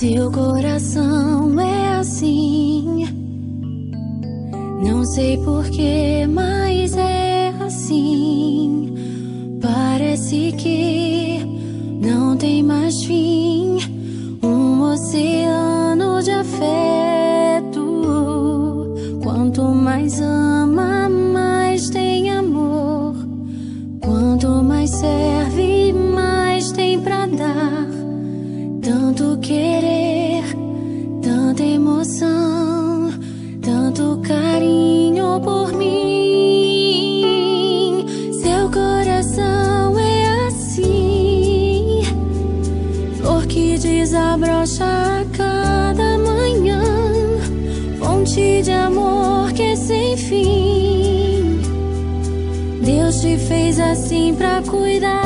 Seu coração é assim, não sei porquê, mas é assim. Parece que não tem mais fim, um oceano de afeto. Quanto mais ama, mais tem amor. Quanto mais serve, mais tem pra dar. Tanto querer, tanta emoção, tanto carinho por mim. Seu coração é assim, flor que desabrocha a cada manhã, fonte de amor que é sem fim. Deus te fez assim pra cuidar